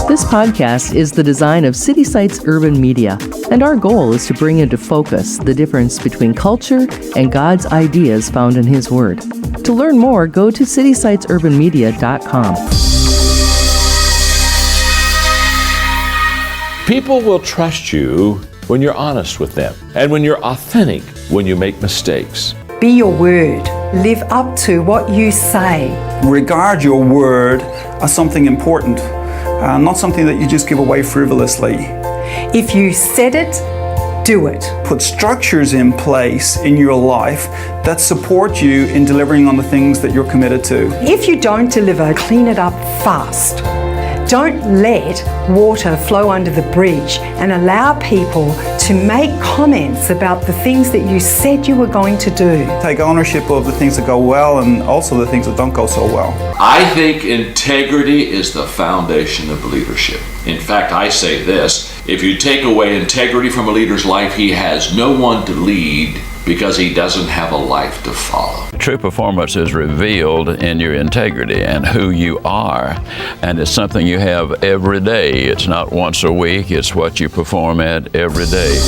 This podcast is the design of City Sites Urban Media, and our goal is to bring into focus the difference between culture and God's ideas found in His Word. To learn more, go to citysitesurbanmedia.com. People will trust you when you're honest with them and when you're authentic when you make mistakes. Be your word. Live up to what you say. Regard your word as something important, not something that you just give away frivolously. If you said it, do it. Put structures in place in your life that support you in delivering on the things that you're committed to. If you don't deliver, clean it up fast. Don't let water flow under the bridge and allow people to make comments about the things that you said you were going to do. Take ownership of the things that go well and also the things that don't go so well. I think integrity is the foundation of leadership. In fact, I say this, if you take away integrity from a leader's life, he has no one to lead because he doesn't have a life to follow. True performance is revealed in your integrity and who you are, and it's something you have every day. It's not once a week, it's what you perform at every day.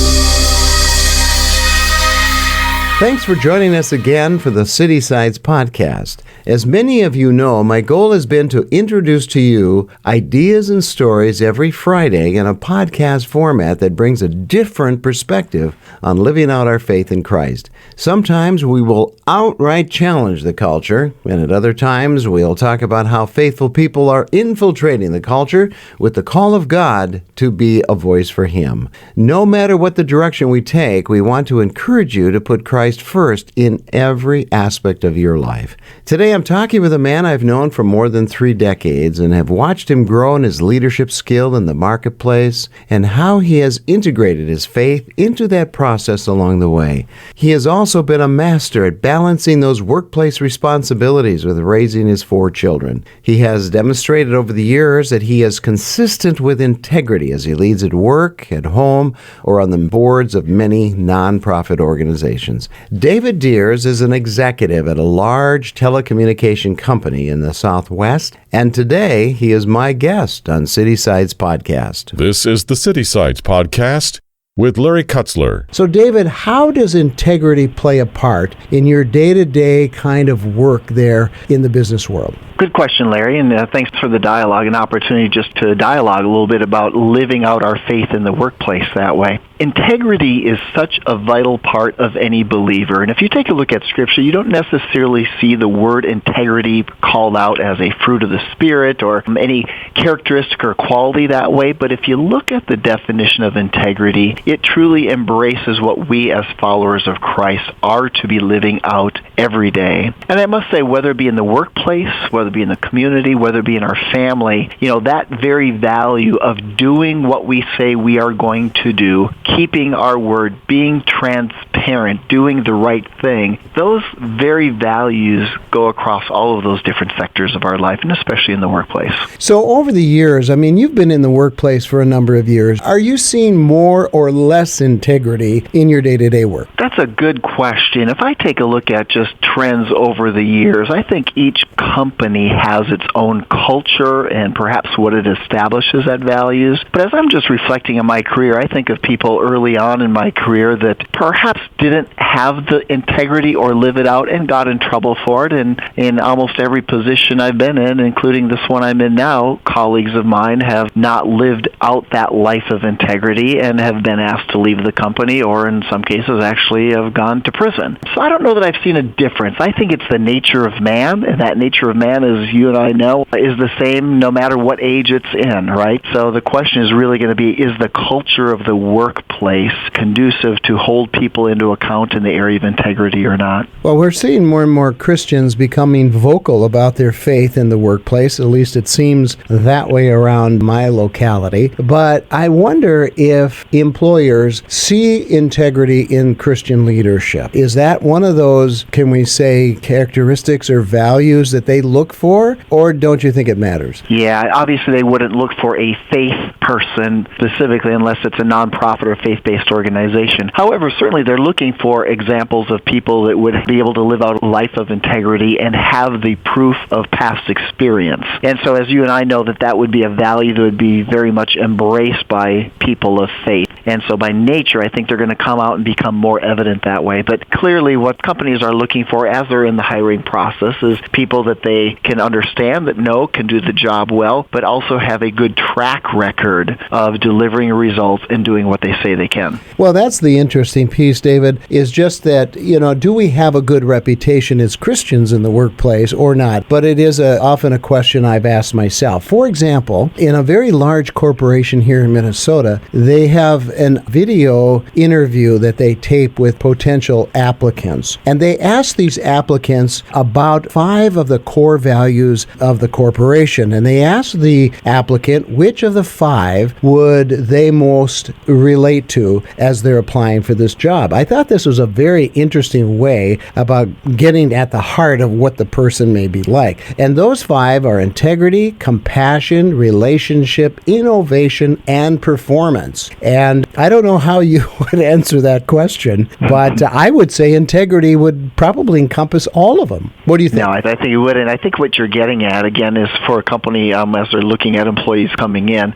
Thanks for joining us again for the City Sites Podcast. As many of you know, my goal has been to introduce to you ideas and stories every Friday in a podcast format that brings a different perspective on living out our faith in Christ. Sometimes we will outright challenge the culture, and at other times we'll talk about how faithful people are infiltrating the culture with the call of God to be a voice for Him. No matter what the direction we take, we want to encourage you to put Christ first in every aspect of your life. Today I'm talking with a man I've known for more than 3 decades and have watched him grow in his leadership skill in the marketplace and how he has integrated his faith into that process along the way. He has also been a master at balancing those workplace responsibilities with raising his 4 children. He has demonstrated over the years that he is consistent with integrity as he leads at work, at home, or on the boards of many nonprofit organizations. David Diers is an executive at a large telecommunication company in the Southwest, and today he is my guest on City Sites Podcast. This is the City Sites Podcast with Larry Kutzler. So David, how does integrity play a part in your day-to-day kind of work there in the business world? Good question, Larry, and thanks for the dialogue, an opportunity just to dialogue a little bit about living out our faith in the workplace that way. Integrity is such a vital part of any believer, and if you take a look at Scripture, you don't necessarily see the word integrity called out as a fruit of the Spirit or any characteristic or quality that way, but if you look at the definition of integrity, it truly embraces what we as followers of Christ are to be living out every day. And I must say, whether it be in the workplace, whether it be in the community, whether it be in our family, that very value of doing what we say we are going to do, keeping our word, being transparent, doing the right thing, those very values go across all of those different sectors of our life, and especially in the workplace. So over the years, you've been in the workplace for a number of years. Are you seeing more or less integrity in your day-to-day work? That's a good question. If I take a look at just trends over the years, I think each company has its own culture and perhaps what it establishes at values. But as I'm just reflecting on my career, I think of people early on in my career that perhaps didn't have the integrity or live it out and got in trouble for it. And in almost every position I've been in, including this one I'm in now, colleagues of mine have not lived out that life of integrity and have been asked to leave the company or in some cases actually have gone to prison. So I don't know that I've seen a difference. I think it's the nature of man, and that nature of man, as you and I know, is the same no matter what age it's in, right? So the question is really going to be, is the culture of the workplace conducive to hold people into account in the area of integrity or not? Well, we're seeing more and more Christians becoming vocal about their faith in the workplace. At least it seems that way around my locality. But I wonder if employers see integrity in Christian leadership. Is that one of those, can we say, characteristics or values that they look for, or don't you think it matters? Yeah, obviously they wouldn't look for a faith person specifically unless it's a nonprofit or faith-based organization. However, certainly they're looking for examples of people that would be able to live out a life of integrity and have the proof of past experience. And so as you and I know, that would be a value that would be very much embraced by people of faith. And so by nature, I think they're going to come out and become more evident that way. But clearly what companies are looking for as they're in the hiring process is people that they can understand, that can do the job well, but also have a good track record of delivering results and doing what they say they can. Well, that's the interesting piece, David, is just that, do we have a good reputation as Christians in the workplace or not? But it is often a question I've asked myself. For example, in a very large corporation here in Minnesota, they have a video interview that they tape with potential applicants. And they ask these applicants about 5 of the core values of the corporation. And they ask the applicant which of the 5 would they most relate to as they're applying for this job. I thought this was a very interesting way about getting at the heart of what the person may be like. And those 5 are integrity, compassion, relationship, innovation, and performance. And I don't know how you would answer that question, but I would say integrity would probably encompass all of them. What do you think? No, I think it would. And I think what you're getting at, again, is for a company, as they're looking at employees coming in,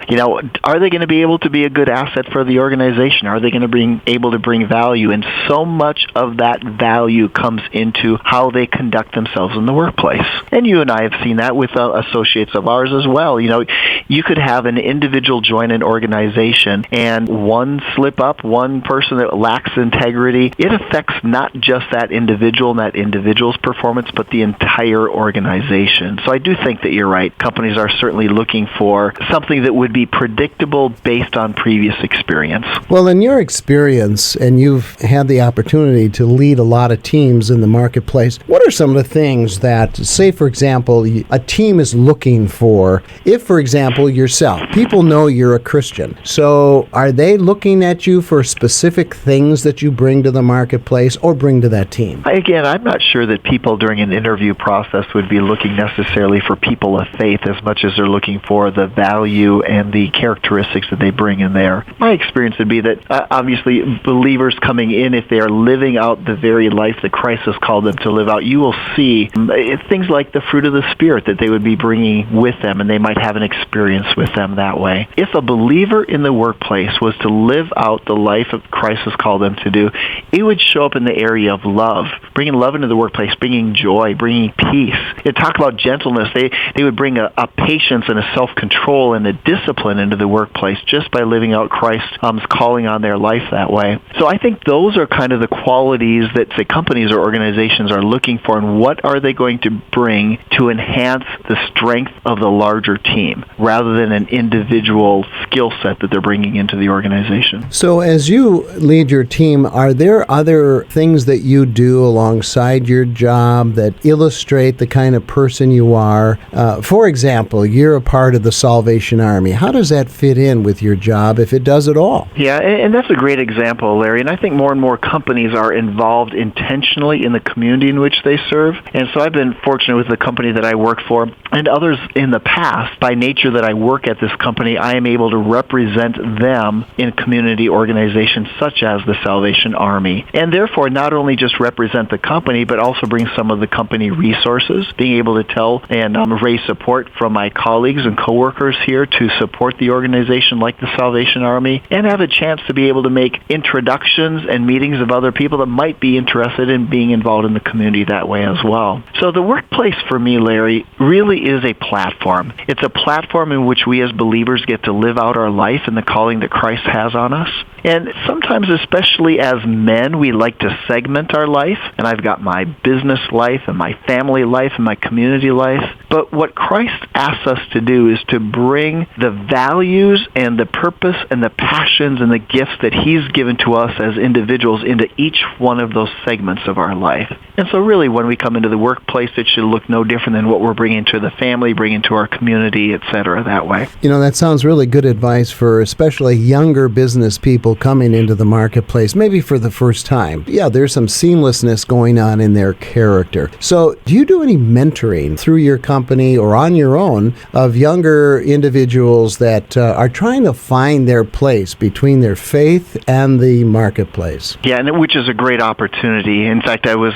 are they going to be able to be a good asset for the organization? Are they going to be able to bring value? And so much of that value comes into how they conduct themselves in the workplace. And you and I have seen that with associates of ours as well. You could have an individual join an organization and one slip up, one person that lacks integrity, it affects not just that individual and that individual's performance, but the entire organization. So I do think that you're right. Companies are certainly looking for something that would be predictable based on previous experience. Well, in your experience, and you've had the opportunity to lead a lot of teams in the marketplace, what are some of the things that, say, for example, a team is looking for? If, for example, yourself, people know you're a Christian, so are they looking at you for specific things that you bring to the marketplace or bring to that team? Again, I'm not sure that people during an interview process would be looking necessarily for people of faith as much as they're looking for the value and the characteristics that they bring in there. My experience would be that obviously believers coming in, if they are living out the very life that Christ has called them to live out, you will see things like the fruit of the Spirit that they would be bringing with them, and they might have an experience with them that way. If a believer in the workplace was to live out the life that Christ has called them to do, it would show up in the area of love, bringing love into the workplace, bringing joy, bringing peace. They talk about gentleness. They would bring a patience and a self-control and a discipline into the workplace just by living out Christ's calling on their life that way. So I think those are kind of the qualities that, say, companies or organizations are looking for, and what are they going to bring to enhance the strength of the larger team rather than an individual skill set that they're bringing into the organization. So as you lead your team, are there other things that you do alongside your job that illustrate the kind of person you are? For example, you're a part of the Salvation Army. How does that fit in with your job, if it does at all? Yeah, and that's a great example, Larry. And I think more and more companies are involved intentionally in the community in which they serve. And so I've been fortunate with the company that I work for and others in the past. By nature that I work at this company, I am able to represent them in community organizations such as the Salvation Army. And therefore, not only just represent the company, but also bring some of the company resources, being able to tell and raise support from my colleagues and coworkers here to support the organization like the Salvation Army, and have a chance to be able to make introductions and meetings of other people that might be interested in being involved in the community that way as well. So the workplace for me, Larry, really is a platform. It's a platform in which we as believers get to live out our life and the calling that Christ has on us. And sometimes, especially as men, we like to segment our life. And I've got my business life and my family life and my community life. But what Christ asks us to do is to bring the values and the purpose and the passions and the gifts that He's given to us as individuals into each one of those segments of our life. And so really, when we come into the workplace, it should look no different than what we're bringing to the family, bringing to our community, et cetera, that way. That sounds really good advice for especially younger business people people coming into the marketplace, maybe for the first time. Yeah, there's some seamlessness going on in their character. So do you do any mentoring through your company or on your own of younger individuals that are trying to find their place between their faith and the marketplace? Yeah, and which is a great opportunity. In fact, I was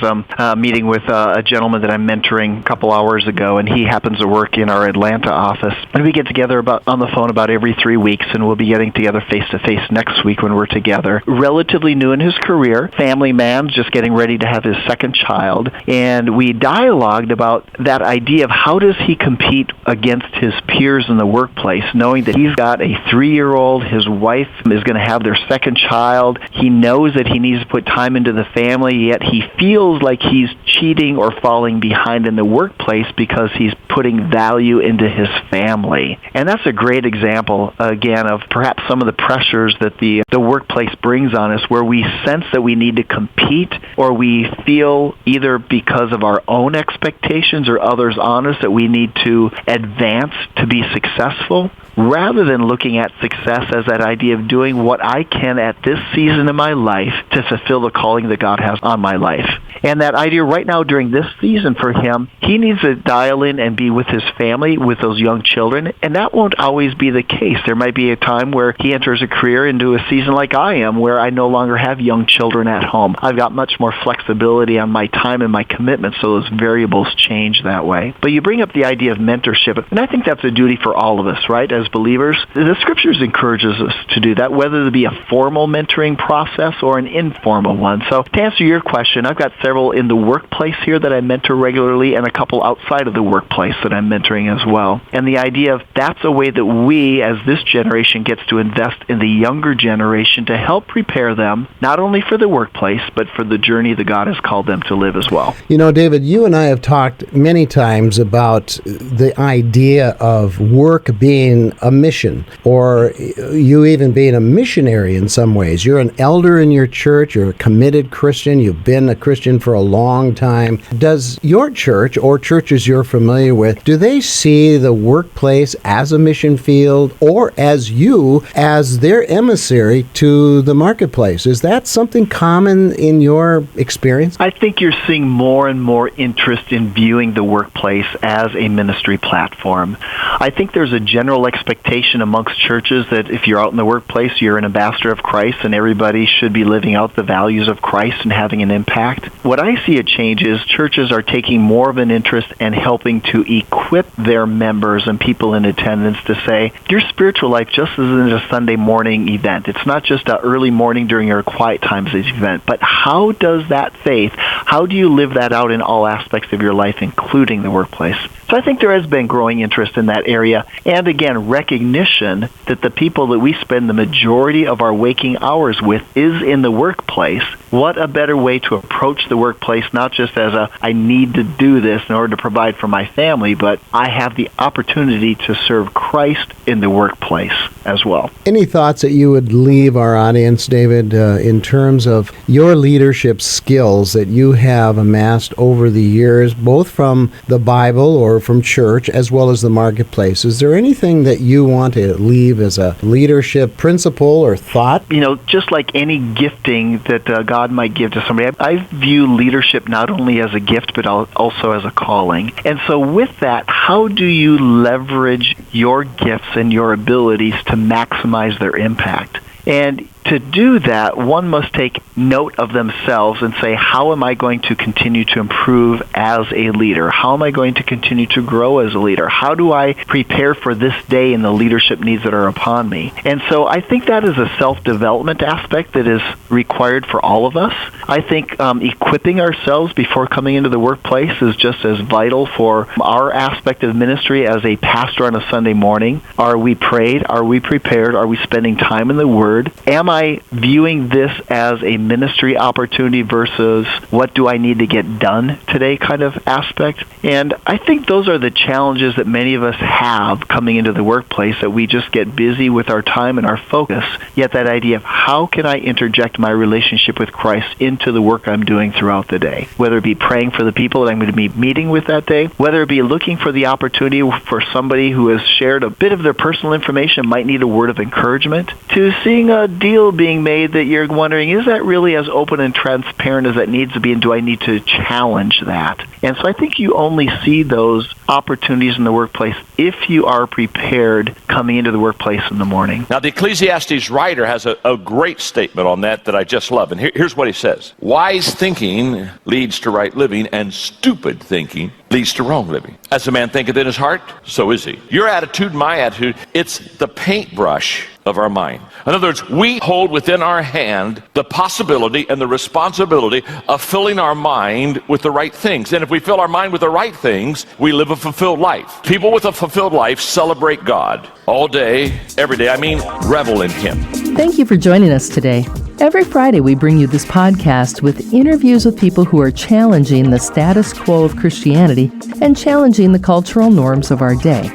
meeting with a gentleman that I'm mentoring a couple hours ago, and he happens to work in our Atlanta office. And we get together on the phone about every 3 weeks, and we'll be getting together face-to-face next week when we're together. Relatively new in his career, family man, just getting ready to have his second child. And we dialogued about that idea of how does he compete against his peers in the workplace, knowing that he's got a 3-year-old, his wife is going to have their second child. He knows that he needs to put time into the family, yet he feels like he's cheating or falling behind in the workplace because he's putting value into his family. And that's a great example, again, of perhaps some of the pressures that the workplace brings on us, where we sense that we need to compete, or we feel either because of our own expectations or others on us that we need to advance to be successful, rather than looking at success as that idea of doing what I can at this season of my life to fulfill the calling that God has on my life. And that idea right now during this season for him, he needs to dial in and be with his family, with those young children, and that won't always be the case. There might be a time where he enters a career into a season like I am, where I no longer have young children at home. I've got much more flexibility on my time and my commitment, so those variables change that way. But you bring up the idea of mentorship, and I think that's a duty for all of us, right, as believers. The Scriptures encourages us to do that, whether it be a formal mentoring process or an informal one. So to answer your question, I've got several in the workplace here that I mentor regularly, and a couple outside of the workplace that I'm mentoring as well. And the idea of that's a way that we, as this generation, gets to invest in the younger generation to help prepare them, not only for the workplace, but for the journey that God has called them to live as well. You know, David, you and I have talked many times about the idea of work being a mission, or you even being a missionary in some ways. You're an elder in your church, you're a committed Christian, you've been a Christian for a long time. Does your church, or churches you're familiar with, do they see the workplace as a mission field, or as you as their emissary to the marketplace? Is that something common in your experience? I think you're seeing more and more interest in viewing the workplace as a ministry platform. I think there's a general expectation amongst churches that if you're out in the workplace, you're an ambassador of Christ, and everybody should be living out the values of Christ and having an impact. What I see a change is churches are taking more of an interest in helping to equip their members and people in attendance to say, your spiritual life just isn't a Sunday morning event. It's not just an early morning during your quiet times event, but how does that faith, how do you live that out in all aspects of your life, including the workplace? So I think there has been growing interest in that area, and again, recognition that the people that we spend the majority of our waking hours with is in the workplace. What a better way to approach the workplace, not just as I need to do this in order to provide for my family, but I have the opportunity to serve Christ in the workplace as well. Any thoughts that you would leave our audience, David, in terms of your leadership skills that you have amassed over the years, both from the Bible or from church as well as the marketplace? Is there anything that you want to leave as a leadership principle or thought? You know, just like any gifting that God might give to somebody, I view leadership not only as a gift, but also as a calling. And so with that, how do you leverage your gifts and your abilities to maximize their impact? And to do that, one must take note of themselves and say, how am I going to continue to improve as a leader? How am I going to continue to grow as a leader? How do I prepare for this day and the leadership needs that are upon me? And so I think that is a self-development aspect that is required for all of us. I think equipping ourselves before coming into the workplace is just as vital for our aspect of ministry as a pastor on a Sunday morning. Are we prayed? Are we prepared? Are we spending time in the Word? Am I viewing this as a ministry opportunity versus what do I need to get done today kind of aspect? And I think those are the challenges that many of us have coming into the workplace, that we just get busy with our time and our focus, yet that idea of how can I interject my relationship with Christ into the work I'm doing throughout the day, whether it be praying for the people that I'm going to be meeting with that day, whether it be looking for the opportunity for somebody who has shared a bit of their personal information, might need a word of encouragement, to seeing a deal deal being made that you're wondering, is that really as open and transparent as that needs to be, and do I need to challenge that? And so I think you only see those opportunities in the workplace if you are prepared coming into the workplace in the morning. Now, the Ecclesiastes writer has a great statement on that I just love. And here's what he says. Wise thinking leads to right living, and stupid thinking leads to wrong living. As a man thinketh in his heart, so is he. Your attitude, my attitude, it's the paintbrush of our mind. In other words, we hold within our hand the possibility and the responsibility of filling our mind with the right things. And if we fill our mind with the right things, we live a fulfilled life. People with a fulfilled life celebrate God all day, every day. I mean, revel in Him. Thank you for joining us today. Every Friday, we bring you this podcast with interviews with people who are challenging the status quo of Christianity and challenging the cultural norms of our day.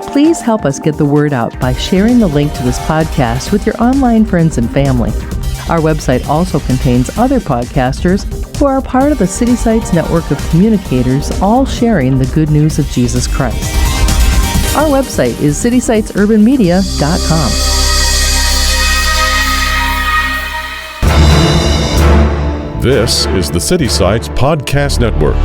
Please help us get the word out by sharing the link to this podcast with your online friends and family. Our website also contains other podcasters who are part of the City Sites network of communicators, all sharing the good news of Jesus Christ. Our website is citysitesurbanmedia.com. This is the City Sites Podcast Network.